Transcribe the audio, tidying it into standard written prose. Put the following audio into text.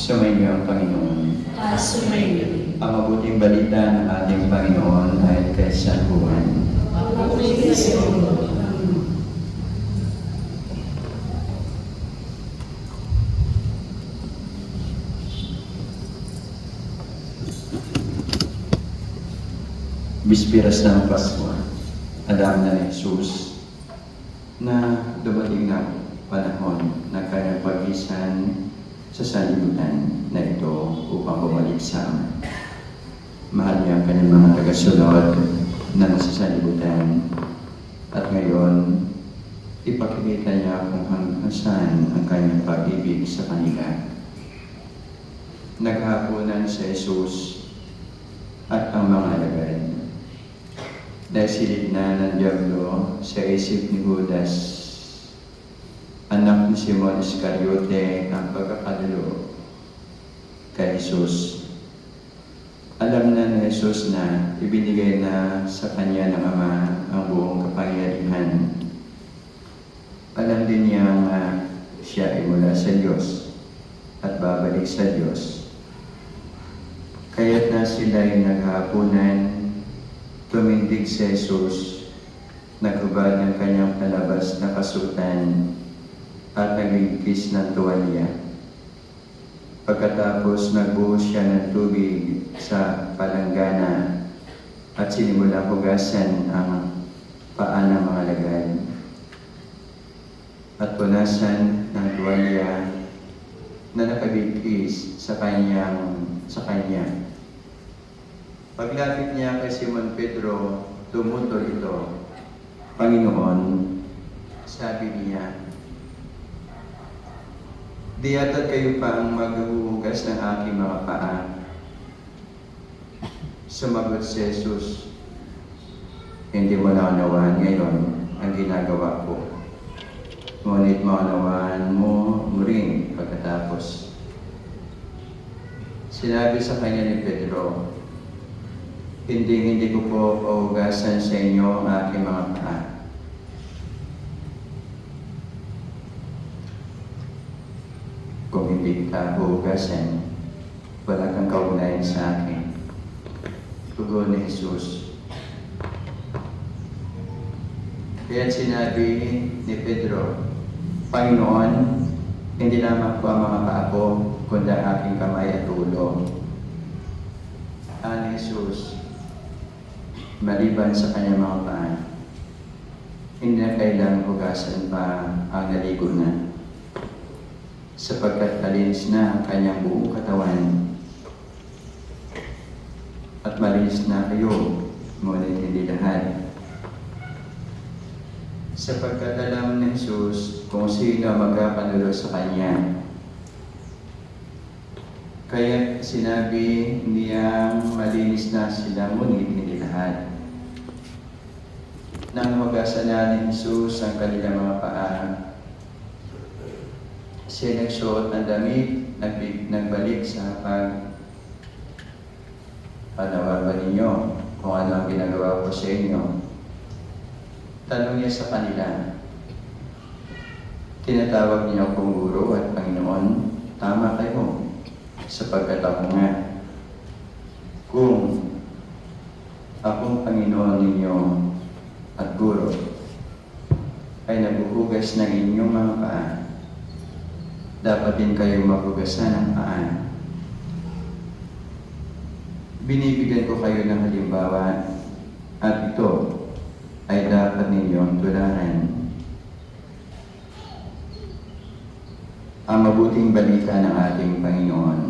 Sumainyo ang Panginoon. Sumainyo. Ang mabuting balita ng ating Panginoon ay kay San Juan. Mabuti sa iyo. Bispiras ng Pasko, alam na ni Jesus na dumating na panahon na kanyang pagisan sa sanlibutan na ito upang bumalik sa Ama. Mahal niya ang kanyang mga tagasunod na nasa sanlibutan at ngayon ipakikita niya kung hanggang saan ang kanyang pag-ibig sa kanila. Naghapunan si Jesus at ang mga alagad. Dahil silid na ng Diablo sa isip ni Judas, anak ni Simon Iscariote, ang pagkakalulo kay Jesus. Alam na ni Jesus na ibinigay na sa kanya ng Ama ang buong kapangyarihan. Alam din niya siya ay mula sa Diyos at babalik sa Diyos. Kaya't na sila ay naghapunan. Tumindig si Jesus, naghubad ng kanyang palabas na kasutan at nagligpis ng tuwalya. Pagkatapos nagbuhos siya ng tubig sa palanggana at sinimula hugasan ang paa ng mga alagad at punasan ng tuwalya na nakabigkis sa kanya. Paglapit niya kay Simon Pedro, tumutol ito. Panginoon, sabi niya, di yata't kayo pa ang maghuhugas ng aking mga paa. Sumagot si Jesus, hindi mo naunawaan ngayon ang ginagawa ko. Ngunit maunawaan mo rin pagkatapos. Sinabi sa kanya ni Pedro, hindi ko po pahugasan sa inyo ang aking mga paa. Kung hindi ka hugasan, wala kang kaugnayan sa akin. Tugon ni Jesus. Kaya sinabi ni Pedro, Panginoon, hindi lamang po ang mga paa ko, kundi ang aking kamay at ulo. Ani Jesus, maliban sa kanyang mga paa, hindi na kailangang hugasan pa ang naligo na, sapagkat malinis na ang kanyang buong katawan. At malinis na kayo, ngunit hindi lahat. Sapagkat alam ni Jesus kung sino magkakanulo sa kanya. Kaya sinabi niyang malinis na sila, ngunit hindi lahat. Nang hugasan na ni Jesus ang kanilang mga paa, siya nagsuot ng damit, nagbalik sa panawagan ba ninyo kung ano ang ginagawa ko sa inyo. Tanong niya sa kanila, tinatawag niyo akong guro at Panginoon, tama kayo, sapagkat ako nga. Kung akong Panginoon ninyo at guro ay naghuhugas ng inyong mga paa, dapat din kayo maghugasan ng paa. Binibigyan ko kayo ng halimbawa at ito ay dapat ninyong tularan. Ang mabuting balita ng ating Panginoon.